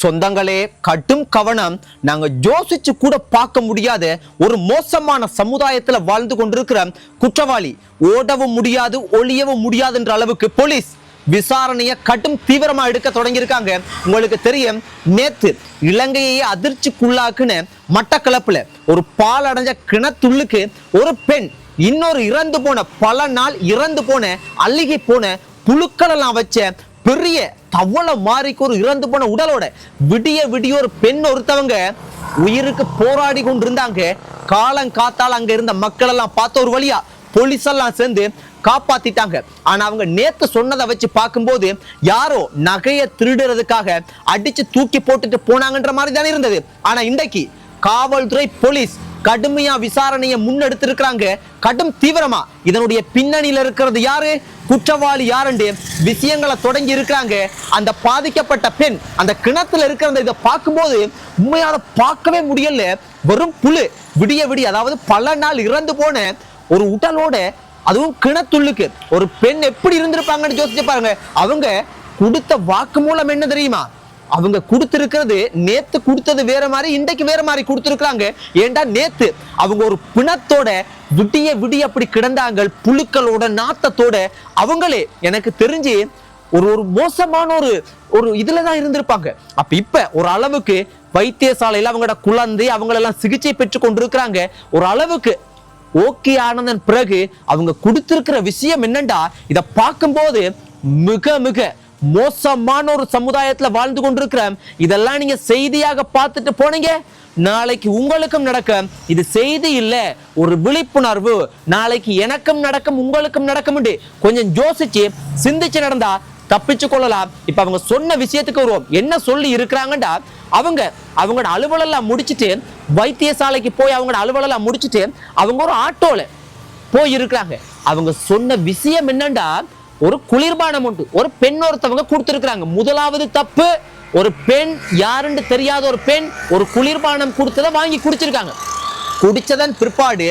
சொந்தங்களே, கடும் கவனம். நாங்க யோசிச்சு கூட பார்க்க முடியாத ஒரு மோசமான சமுதாயத்துல வாழ்ந்து கொண்டிருக்கிற குற்றவாளி ஓடவும் முடியாது, ஒளியவும் முடியாதுன்ற அளவுக்கு போலீஸ் விசாரணையை கடும் தீவிரமா எடுக்க தொடங்கியிருக்காங்க. உங்களுக்கு தெரியும், நேத்து இலங்கையை அதிர்ச்சிக்குள்ளாக்குன மட்டக்களப்புல ஒரு பால் அடைஞ்ச கிணத்துள்ளுக்கு ஒரு பெண் இன்னொரு இறந்து போன பல நாள் இறந்து போன அழுகி போன புழுக்கள் எல்லாம் வச்ச பெரிய தவளை மாறிக்கு ஒரு இறந்து போன உடலோட விடிய விடிய ஒரு பெண் ஒருத்தவங்க உயிருக்கு போராடி கொண்டிருந்தாங்க. காலங்காத்தால் அங்க இருந்த மக்கள் எல்லாம் பார்த்த ஒரு வழியா போலீஸ் எல்லாம் சேர்ந்து காப்பாத்திட்டாங்க. ஆனா அவங்க நேத்து சொன்னதை வச்சு பார்க்கும்போது யாரோ நகையை திருடுறதுக்காக அடிச்சு தூக்கி போட்டுட்டு போனாங்கன்ற மாதிரி தானே இருந்தது. ஆனா இன்றைக்கு காவல்துறை போலீஸ் கடுமையா விசாரணையை முன்னெடுத்திருக்கிறாங்க, கடும் தீவிரமா. இதனுடைய பின்னணியில இருக்கிறது யாரு, குற்றவாளி யாருன்னு விஷயங்களை தொடங்கி இருக்கிறாங்க. அந்த பாதிக்கப்பட்ட பெண் அந்த கிணத்துல இருக்கிற இதை பார்க்கும்போது உண்மையால பார்க்கவே முடியல. வெறும் புழு விடிய விடிய, அதாவது பல நாள் இறந்து போன ஒரு உடலோட, அதுவும் கிணத்துள்ளுக்கு ஒரு பெண் எப்படி இருந்திருப்பாங்கன்னு யோசிச்சு பாருங்க. அவங்க கொடுத்த வாக்கு மூலம் என்ன தெரியுமா? அவங்க கொடுத்திருக்கிறது நேத்து கொடுத்தது வேற மாதிரி, இன்றைக்கு வேற மாதிரி கொடுத்திருக்காங்க. ஏண்டா நேத்து அவங்க ஒரு பிணத்தோட விடிய விடிய அப்படி கிடந்தாங்க, புழுக்களோட நாத்தத்தோட. அவங்களே எனக்கு தெரிஞ்சு ஒரு மோசமான ஒரு இதுலதான் இருந்திருப்பாங்க. அப்ப இப்ப ஒரு அளவுக்கு வைத்தியசாலையில அவங்களோட குழந்தை அவங்களெல்லாம் சிகிச்சை பெற்று கொண்டிருக்கிறாங்க. ஒரு அளவுக்கு ஓகே ஆனதன் பிறகு அவங்க கொடுத்திருக்கிற விஷயம் என்னண்டா, இதை பார்க்கும்போது மிக மிக மோசமான ஒரு சமுதாயத்துல வாழ்ந்து கொண்டிருக்கிற. இதெல்லாம் நீங்க செய்தியாக பார்த்துட்டு போனீங்க, நாளைக்கு உங்களுக்கும் நடக்கும். இது செய்தி இல்ல, ஒரு விழிப்புணர்வு. நாளைக்கு எனக்கும் நடக்கும், உங்களுக்கும் நடக்கும். கொஞ்சம் யோசிச்சு சிந்திச்சு நடந்தா தப்பிச்சு கொள்ளலாம். இப்ப அவங்க சொன்ன விஷயத்துக்கு வருவோம். என்ன சொல்லி இருக்கிறாங்கடா, அவங்களோட அலுவலெல்லாம் முடிச்சுட்டு வைத்தியசாலைக்கு போய் அவங்களோட அலுவலெல்லாம் முடிச்சுட்டு அவங்க ஒரு ஆட்டோல போய் இருக்கிறாங்க. அவங்க சொன்ன விஷயம் என்னண்டா, ஒரு குளிர்பானம் உண்டு ஒரு பெண் ஒருத்தவங்க கொடுத்திருக்கிறாங்க. முதலாவது தப்பு, ஒரு பெண் யாருன்னு தெரியாத ஒரு பெண் ஒரு குளிர்பானம் கொடுத்ததை வாங்கி குடிச்சிருக்காங்க. குடிச்சதன் பிற்பாடு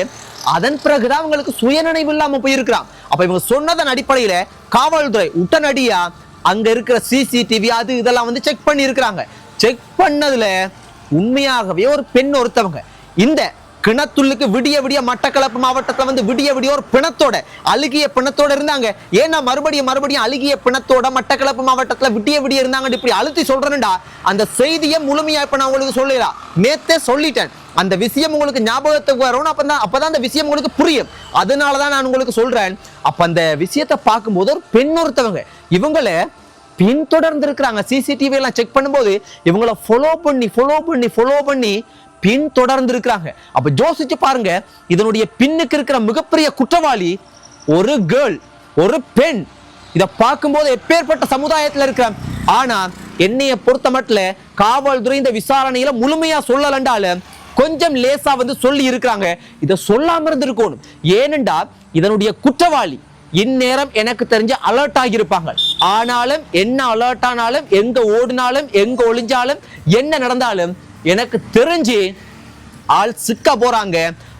அதன் பிறகுதான் அவங்களுக்கு சுயநினைவு இல்லாம போயிருக்கிறான். அப்ப இவங்க சொன்னதன் அடிப்படையில காவல்துறை உடனடியா அங்க இருக்கிற சிசிடிவி அது இதெல்லாம் வந்து செக் பண்ணி இருக்கிறாங்க. செக் பண்ணதுல உண்மையாகவே ஒரு பெண் ஒருத்தவங்க இந்த கிணத்துள்ளுக்கு விடிய விடிய மட்டக்களப்பு மாவட்டத்துல வந்து விடிய விடிய ஒரு பிணத்தோட, அழுகிய பிணத்தோட இருந்தாங்க. ஏன்னா மறுபடியும் அழுகிய பிணத்தோட மட்டக்களப்பு மாவட்டத்துல விடிய விடிய இருந்தாங்க. இப்படி அழுத்தி சொல்றேன்டா, அந்த செய்தியை முழுமையா இப்ப நான் உங்களுக்கு சொல்லலாம். நேத்தே சொல்லிட்டேன், அந்த விஷயம் உங்களுக்கு ஞாபகத்துக்கு வரணும். அப்பதான் அந்த விஷயம் உங்களுக்கு புரியும். அதனாலதான் நான் உங்களுக்கு சொல்றேன். அப்ப அந்த விஷயத்தை பார்க்கும்போது ஒரு பெண் ஒருத்தவங்க இவங்களை பின்தொடர்ந்து இருக்கிறாங்க. சிசிடிவி எல்லாம் செக் பண்ணும்போது இவங்களை ஃபாலோ பண்ணி பின் தொடர்ந்து இருக்கிறாங்க. அப்ப யோசிச்சு பாருங்க, இதனுடைய பின்னுக்கு இருக்கிற மிகப்பெரிய குற்றவாளி ஒரு கேர்ள், ஒரு பெண். இத பார்க்கும்போது எப்பேற்பட்ட சமுதாயத்துல இருக்கிற. ஆனா என்னைய பொறுத்த மட்டும் காவல்துறை இந்த விசாரணையில முழுமையா சொல்லலண்டாலும் கொஞ்சம் லேசா வந்து சொல்லி இருக்கிறாங்க. இதை சொல்லாம இருந்திருக்கணும். ஏனென்றா இதனுடைய குற்றவாளி இந்நேரம் எனக்கு தெரிஞ்ச அலர்ட் ஆகியிருப்பாங்க. ஆனாலும் என்ன அலர்ட் ஆனாலும், எங்க ஓடினாலும், எங்க ஒளிஞ்சாலும், என்ன நடந்தாலும் எனக்கு தெரிஞ்சு ஆள் சிக்க போறாங்க.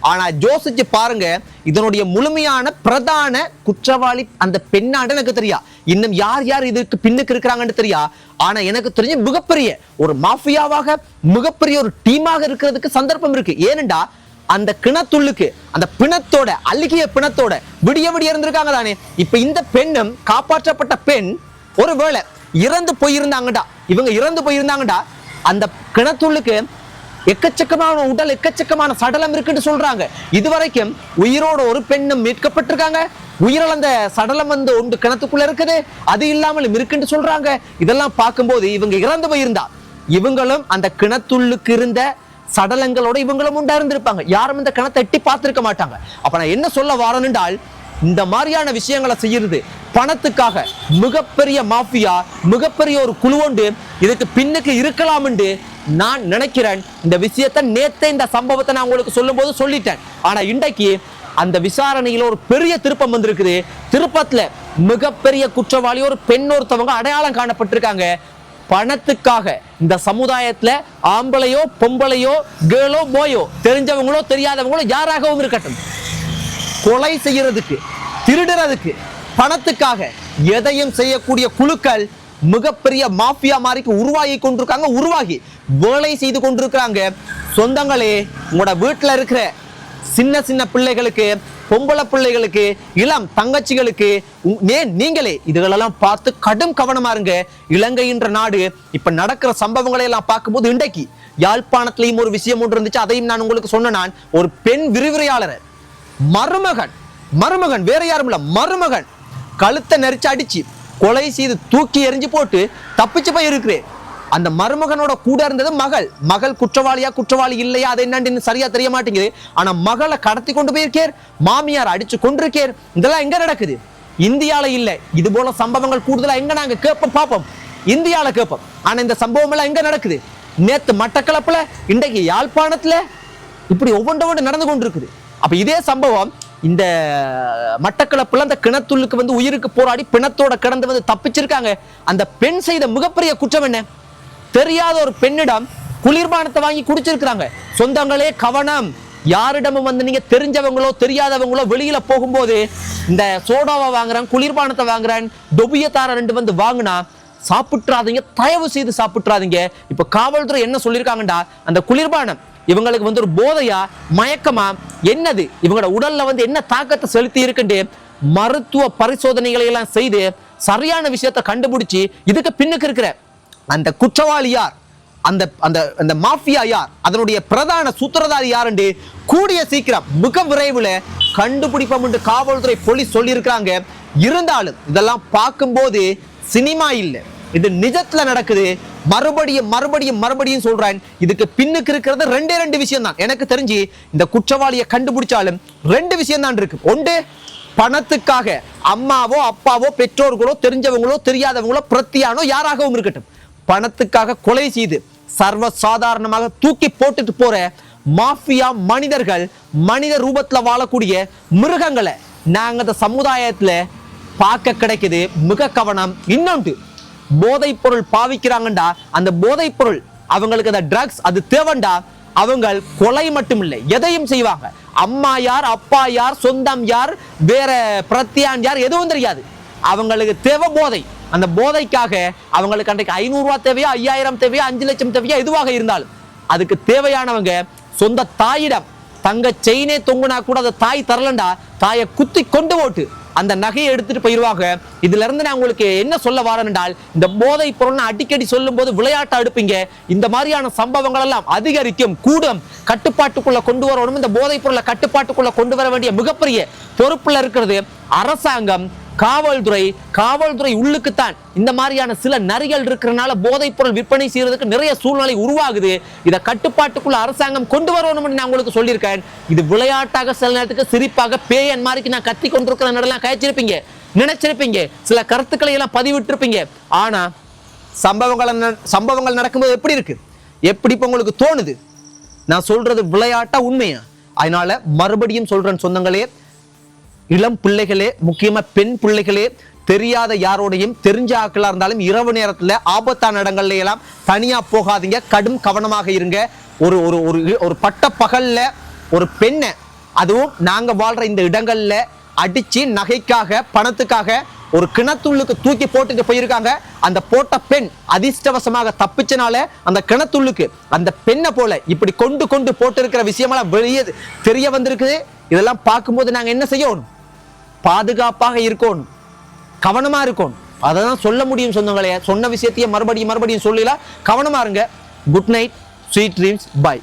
ஆனா யோசிச்சு பாருங்க, இதனுடைய முழுமையான பிரதான குற்றவாளி அந்த பெண்ணாண்டு எனக்கு தெரியா. இன்னும் யார் இதுக்கு பின்னுக்கு இருக்கிறாங்கன்னு தெரியா. ஆனா எனக்கு தெரிஞ்ச மிகப்பெரிய ஒரு மாஃபியாவாக, மிகப்பெரிய ஒரு டீமாக இருக்கிறதுக்கு சந்தர்ப்பம் இருக்கு. ஏனென்றா அந்த கிணத்துள்ளுக்கு அந்த பிணத்தோட, அழுகிய பிணத்தோட விடிய விடிய இருந்திருக்காங்க தானே. இப்ப இந்த பெண்ணும் காப்பாற்றப்பட்ட பெண் ஒருவேளை இறந்து போயிருந்தாங்கடா, இவங்க இறந்து போயிருந்தாங்கடா, அந்த கிணத்துள்ளுக்கு எக்கச்சக்கமான உடல், எக்கச்சக்கமான சடலம் இருக்குன்னு சொல்றாங்க. இதுவரைக்கும் உயிரோட ஒரு பெண்ணும் மீட்கப்பட்டிருக்காங்க. உயிரிழந்த சடலம் வந்து ஒன்று கிணத்துக்குள்ள இருக்குது, அது இல்லாமல் இருக்குன்னு சொல்றாங்க. இதெல்லாம் பார்க்கும்போது இவங்க இறந்து போயிருந்தா இவங்களும் அந்த கிணத்துள்ளுக்கு இருந்த சடலங்களோட இவங்களும் உண்டா இருந்திருப்பாங்க. யாரும் இந்த கிணத்தை எட்டி பார்த்திருக்க மாட்டாங்க. அப்ப நான் என்ன சொல்ல வரேன்னால், இந்த மாதிரியான விஷயங்களை செய்யறது பணத்துக்காக மிகப்பெரிய மாஃபியா, மிகப்பெரிய ஒரு குழுவொண்டு இதுக்கு பின்னுக்கு இருக்கலாம் என்று நான் நினைக்கிறேன். இந்த விஷயத்தை நேத்தே இந்த சம்பவத்தை நான் உங்களுக்கு சொல்லும் போது சொல்லிட்டேன். ஆனா இன்றைக்கு அந்த விசாரணையில ஒரு பெரிய திருப்பம் வந்திருக்குது. திருப்பத்துல மிகப்பெரிய குற்றவாளி ஒரு பெண் ஒருத்தவங்க அடையாளம் காணப்பட்டிருக்காங்க. பணத்துக்காக இந்த சமுதாயத்துல ஆம்பளையோ பொம்பளையோ கேர்ளோ போயோ, தெரிஞ்சவங்களோ தெரியாதவங்களோ யாராகவும் இருக்கட்டும், கொலை செய்யறதுக்கு, திருடுறதுக்கு, பணத்துக்காக எதையும் செய்யக்கூடிய குழுக்கள் மிகப்பெரிய மாஃபியா மாதிரி உருவாகி வேலை செய்து கொண்டிருக்கிறாங்க. சொந்தங்களே, உங்களோட வீட்டுல இருக்கிற சின்ன சின்ன பிள்ளைகளுக்கு, பொம்பளை பிள்ளைகளுக்கு, இளம் தங்கச்சிகளுக்கு நீங்களே இதுகளெல்லாம் பார்த்து கடும் கவனமா இருங்க. இலங்கை என்ற நாடு இப்ப நடக்கிற சம்பவங்களை எல்லாம் பார்க்கும்போது, இன்றைக்கு யாழ்ப்பாணத்திலையும் ஒரு விஷயம் ஒன்று இருந்துச்சு. அதையும் நான் உங்களுக்கு சொன்ன. நான் ஒரு பெண் விரிவுரையாளர் மருமகன் வேற யாரும் இல்ல, மருமகன் கழுத்தை நெரிச்சு அடிச்சு கொலை செய்து தூக்கி எறிஞ்சு போட்டு தப்பிச்சு போய் இருக்கிறேன். அந்த மருமகனோட கூட இருந்தது மகள் குற்றவாளி இல்லையா அது என்னன்னு சரியா தெரிய மாட்டேங்குது. ஆனா மகளை கடத்தி கொண்டு போயிருக்கேன், மாமியார் அடிச்சு கொண்டிருக்கேன். இதெல்லாம் எங்க நடக்குது? இந்தியால இல்ல. இது போல சம்பவங்கள் கூடுதலா எங்க நாங்க பார்ப்போம், இந்தியால கேட்போம். ஆனா இந்த சம்பவம் எல்லாம் எங்க நடக்குது? நேத்து மட்டக்களப்புல, இன்றைக்கு யாழ்ப்பாணத்துல, இப்படி ஒவ்வொன்று நடந்து கொண்டிருக்குது. அப்ப இதே சம்பவம் இந்த மட்டக்களப்புல அந்த கிணத்துள்ளுக்கு உயிருக்கு போராடி பிணத்தோட கிடந்து தப்பிச்சிருக்காங்க. அந்த பெண் செய்த மிகப்பெரிய குற்றம் என்ன? தெரியாத ஒரு பெண்ணிடம் குளிர்பானத்தை வாங்கி குடிச்சிருக்கிறாங்க. சொந்தங்களே கவனம். யாரிடமும் நீங்க தெரிஞ்சவங்களோ தெரியாதவங்களோ வெளியில போகும்போது இந்த சோடாவை வாங்குறான், குளிர்பானத்தை வாங்குறான், டொபியத்தார 2 வாங்கினா சாப்பிட்றாதீங்க, தயவு செய்து சாப்பிட்றாதீங்க. இப்ப காவல்துறை என்ன சொல்லியிருக்காங்கடா, அந்த குளிர்பானம் இவங்களுக்கு ஒரு போதையா மயக்கமா என்னது, இவங்களோட உடல்ல என்ன தாக்கத்தை செலுத்தி இருக்குன்னு மருத்துவ பரிசோதனைகளை எல்லாம் செய்து சரியான விஷயத்தை கண்டுபிடிச்சு இதுக்கு பின்னுக்கு இருக்கிற அந்த குற்றவாளி யார், அந்த மாஃபியா யார், அதனுடைய பிரதான சூத்திரதாரி யார் என்று கூடிய சீக்கிரம் மிக விரைவில் கண்டுபிடிப்போம் என்று காவல்துறை போலீஸ் சொல்லி இருக்காங்க. இருந்தாலும் இதெல்லாம் பார்க்கும்போது சினிமா இல்லை, இது நிஜத்துல நடக்குது. மறுபடியும் சொல்றேன், இதுக்கு பின்னுக்கு இருக்கிறது 2 விஷயம் தான். எனக்கு தெரிஞ்சு இந்த குற்றவாளியை கண்டுபிடிச்சாலும் 2 விஷயம் தான் இருக்கு. ஒன்று, பணத்துக்காக அம்மாவோ அப்பாவோ பெற்றோர்களோ தெரிஞ்சவங்களோ தெரியாதவங்களோ பிரத்தியானோ யாராகவும் இருக்கட்டும், பணத்துக்காக கொலை செய்து சர்வ சாதாரணமாக தூக்கி போட்டுட்டு போற மாஃபியா மனிதர்கள், மனித ரூபத்துல வாழக்கூடிய மிருகங்களை நாங்க அந்த சமுதாயத்துல பார்க்க கிடைக்குது. மிக கவனம். இன்னொன்று, போதைப் பொருள் பாவிக்கிறாங்கண்டா, அந்த போதைப் பொருள் அவங்களுக்கு அந்த ட்ரக்ஸ் அது தேவண்டா, அவங்க கொலை மட்டும் இல்லை எதையும் செய்வாங்க. அம்மா யார், அப்பா யார், சொந்தம் யார், வேற பிரத்தியான் யார் எதுவும் தெரியாது. அவங்களுக்கு தேவை போதை. அந்த போதைக்காக அவங்களுக்கு அன்றைக்கு 500 ரூபாய் தேவையா, 5000 தேவையா, 5 லட்சம் தேவையா, எதுவாக இருந்தாலும் அதுக்கு தேவையானவங்க சொந்த தாயிடம் தங்க செயினே தொங்குனா கூட அந்த தாய் தரலண்டா, தாயை குத்தி கொண்டு போட்டு அந்த நகையை எடுத்துட்டு போயிருவாங்க. இதுல இருந்து நான் உங்களுக்கு என்ன சொல்ல வரேன் என்றால், இந்த போதை பொருள் அடிக்கடி சொல்லும் போது விளையாட்டா எடுப்பீங்க. இந்த மாதிரியான சம்பவங்கள் எல்லாம் அதிகரிக்கும், கூடும். கட்டுப்பாட்டுக்குள்ள கொண்டு வரணும். இந்த போதை பொருளை கட்டுப்பாட்டுக்குள்ள கொண்டு வர வேண்டிய மிகப்பெரிய பொறுப்புல இருக்கிறது அரசாங்கம், காவல்துறை உள்ளுக்குத்தான். இந்த மாதிரியான சில நரிகள் இருக்கிறனால போதைப் பொருள் விற்பனை செய்யறதுக்கு நிறைய சூழ்நிலை உருவாகுது. இதை கட்டுப்பாட்டுக்குள்ள அரசாங்கம் கொண்டு வரணும்னு நான் உங்களுக்கு சொல்லியிருக்கேன். இது விளையாட்டாக சில நேரத்துக்கு சிரிப்பாக பேயன் மாதிரி நான் கத்தி கொண்டிருக்கிற நேரம் கழிச்சிருப்பீங்க, நினைச்சிருப்பீங்க, சில கருத்துக்களை எல்லாம் பதிவிட்டிருப்பீங்க. ஆனா சம்பவங்கள் நடக்கும்போது எப்படி இருக்கு, எப்படி இப்ப உங்களுக்கு தோணுது? நான் சொல்றது விளையாட்டா உண்மையா? அதனால மறுபடியும் சொல்றேன் சொந்தங்களே, இளம் பிள்ளைகளே, முக்கியமா பெண் பிள்ளைகளே, தெரியாத யாரோடையும் தெரிஞ்ச ஆட்களா இருந்தாலும் இரவு நேரத்துல ஆபத்தான இடங்கள்ல எல்லாம் தனியா போகாதீங்க. கடும் கவனமாக இருங்க. ஒரு பட்ட பகல்ல ஒரு பெண்ணை, அதுவும் நாங்க வாழ்ற இந்த இடங்கள்ல அடிச்சு நகைக்காக பணத்துக்காக ஒரு கிணத்துள்ளுக்கு தூக்கி போட்டுட்டு போயிருக்காங்க. அந்த போட்ட பெண் அதிர்ஷ்டவசமாக தப்பிச்சனால அந்த கிணத்துள்ளுக்கு அந்த பெண்ணை போல இப்படி கொண்டு போட்டு இருக்கிற விஷயமெல்லாம் வெளியே தெரிய வந்திருக்குது. இதெல்லாம் பார்க்கும்போது நாங்க என்ன செய்யணும்? பாதுகாப்பாக இருக்கணும், கவனமா இருக்கணும். அதான் சொல்ல முடியும் சொந்தங்களே. சொன்ன விஷயத்தையே மறுபடியும் சொல்லலாம். கவனமா இருங்க. Good night, sweet dreams, by.